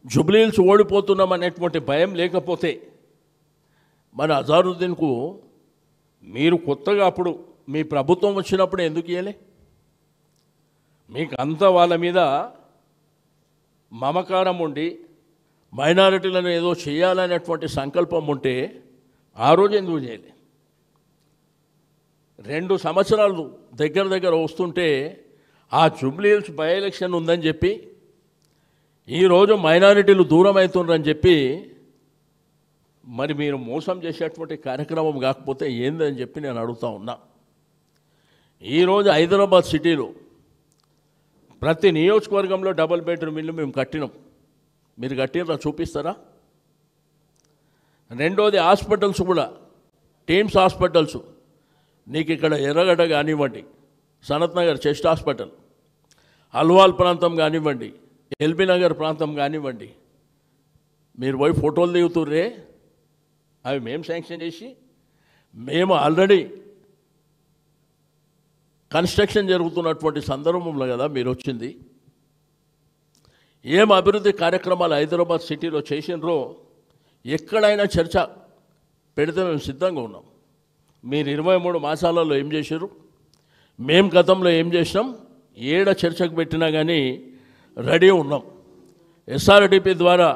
జుబ్లీహిల్స్ ఓడిపోతున్నాం అనేటువంటి భయం లేకపోతే మన అజారుద్దీన్కు మీరు కొత్తగా అప్పుడు మీ ప్రభుత్వం వచ్చినప్పుడు ఎందుకు ఇయ్యలే? మీకు అంత వాళ్ళ మీద మమకారం ఉండి మైనారిటీలను ఏదో చేయాలనేటువంటి సంకల్పం ఉంటే ఆ రోజు ఎందుకు చేయలే? 2 సంవత్సరాలు దగ్గర వస్తుంటే ఆ జుబ్లీహిల్స్ బై ఎలక్షన్ ఉందని చెప్పి ఈరోజు మైనారిటీలు దూరం అవుతుండ్రని చెప్పి మరి మీరు మోసం చేసేటువంటి కార్యక్రమం కాకపోతే ఏందని చెప్పి నేను అడుగుతా ఉన్నా. ఈరోజు హైదరాబాద్ సిటీలో ప్రతి నియోజకవర్గంలో డబుల్ బెడ్రూమ్ ఇల్లు మేము కట్టినాం. మీరు కట్టినరా చూపిస్తారా? రెండోది హాస్పిటల్స్ కూడా, టీమ్స్ హాస్పిటల్స్ నీకు ఇక్కడ ఎర్రగడ్డ కానివ్వండి, సనత్ నగర్ చెస్ట్ హాస్పిటల్, అల్వాల్ ప్రాంతం కానివ్వండి, ఎల్బీ నగర్ ప్రాంతం కానివ్వండి, మీరు పోయి ఫోటోలు దిగుతుర్రే, అవి మేము శాంక్షన్ చేసి మేము ఆల్రెడీ కన్స్ట్రక్షన్ జరుగుతున్నటువంటి సందర్భంలో కదా మీరు వచ్చింది. ఏం అభివృద్ధి కార్యక్రమాలు హైదరాబాద్ సిటీలో చేసినరో ఎక్కడైనా చర్చ పెడితే మేము సిద్ధంగా ఉన్నాం. మీరు 23 మాసాలలో ఏం చేశారు, మేము గతంలో ఏం చేసినాం, ఏడ చర్చకు పెట్టినా కానీ రెడీ ఉన్నాం. ఎస్ఆర్డిపి ద్వారా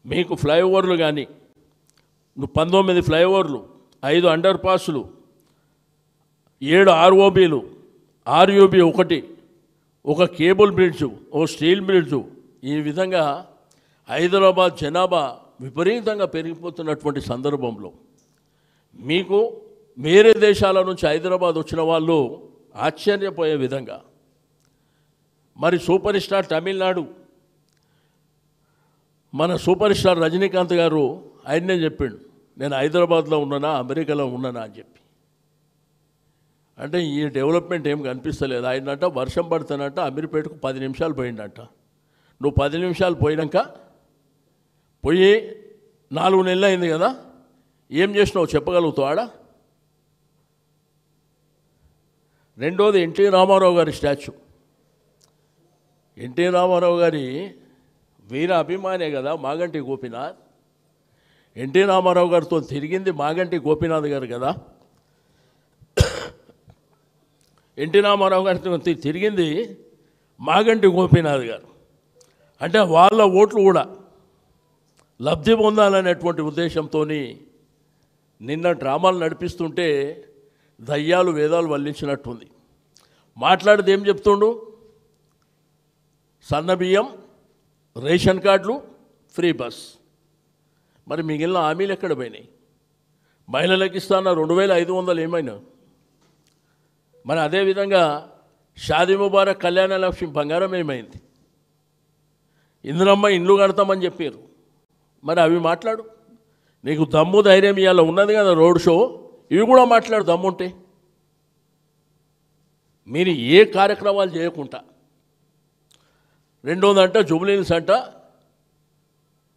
మీకు ఫ్లైఓవర్లు కానీ 19 ఫ్లైఓవర్లు, 5 అండర్ పాస్లు, 7 ఆర్ఓబీలు, ఆర్యూబీ 1, ఒక కేబుల్ బ్రిడ్జు, ఒక స్టీల్ బ్రిడ్జు, ఈ విధంగా హైదరాబాద్ జనాభా విపరీతంగా పెరిగిపోతున్నటువంటి సందర్భంలో మీకు వేరే దేశాల నుంచి హైదరాబాద్ వచ్చిన వాళ్ళు ఆశ్చర్యపోయే విధంగా మరి సూపర్ స్టార్ తమిళనాడు మన సూపర్ స్టార్ రజనీకాంత్ గారు ఆయన్నే చెప్పిండు, నేను హైదరాబాద్లో ఉన్నానా అమెరికాలో ఉన్నానా అని చెప్పి. అంటే ఈ డెవలప్మెంట్ ఏం కనిపిస్తలేదు. ఆయనంట వర్షం పడుతున్నట్ట అమీర్పేటకు 10 నిమిషాలు పోయిందంట. నువ్వు 10 నిమిషాలు పోయినాక పోయి 4 నెలలు అయింది కదా, ఏం చేసినావు చెప్పగలుగుతావాడా? రెండోది ఎన్టీ రామారావు గారి స్టాచ్యూ. ఎన్టీ రామారావు గారి వీర అభిమానే కదా మాగంటి గోపీనాథ్. ఎన్టీ రామారావు గారితో తిరిగింది మాగంటి గోపీనాథ్ గారు కదా. ఎన్టీ రామారావు గారితో తిరిగింది మాగంటి గోపీనాథ్ గారు. అంటే వాళ్ళ ఓట్లు కూడా లబ్ధి పొందాలనేటువంటి ఉద్దేశంతో నిన్న డ్రామాలు నడిపిస్తుంటే దయ్యాలు వేదాలు వల్లించినట్టుంది. మాట్లాడితే ఏం చెప్తుండు, సన్నబియ్యం, రేషన్ కార్డులు, ఫ్రీ బస్. మరి మిగిలిన హామీలు ఎక్కడ పోయినాయి? మహిళలకు ఇస్తాన 2500 ఏమైనా? మరి అదేవిధంగా షాదీ ముబారక్, కళ్యాణ లక్ష్మి, బంగారం ఏమైంది? ఇందిరమ్మ ఇండ్లు కడతామని చెప్పారు. మరి అవి మాట్లాడు. నీకు దమ్ము ధైర్యం ఇవాళ ఉన్నది కదా రోడ్ షో, ఇవి కూడా మాట్లాడు దమ్ముంటే. మీరు ఏ కార్యక్రమాలు చేయకుండా రెండోదంట జుబ్లీహిల్స్ అంట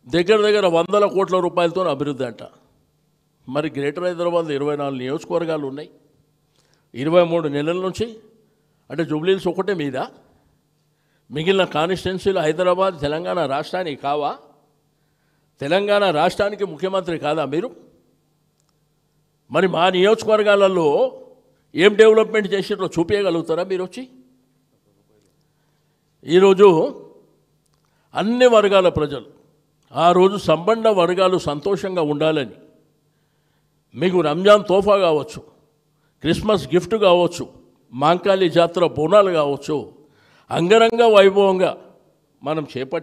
దగ్గర 100 కోట్ల రూపాయలతో అభివృద్ధి అంట. మరి గ్రేటర్ హైదరాబాద్ 24 నియోజకవర్గాలు ఉన్నాయి. 23 నెలల నుంచి అంటే జుబ్లీహిల్స్ ఒకటే మీద, మిగిలిన కాన్స్టిట్యున్సీలు హైదరాబాద్ తెలంగాణ రాష్ట్రానికి కావా? తెలంగాణ రాష్ట్రానికి ముఖ్యమంత్రి కాదా మీరు? మరి మా నియోజకవర్గాలలో ఏం డెవలప్మెంట్ చేసినో చూపించగలుగుతారా మీరు వచ్చి? ఈరోజు అన్ని వర్గాల ప్రజలు ఆ రోజు సంబంధ వర్గాలు సంతోషంగా ఉండాలని మీకు రంజాన్ తోఫా కావచ్చు, క్రిస్మస్ గిఫ్ట్ కావచ్చు, మాంకాళి జాతర బోనాలు కావచ్చు, అంగరంగ వైభవంగా మనం చేపట్టి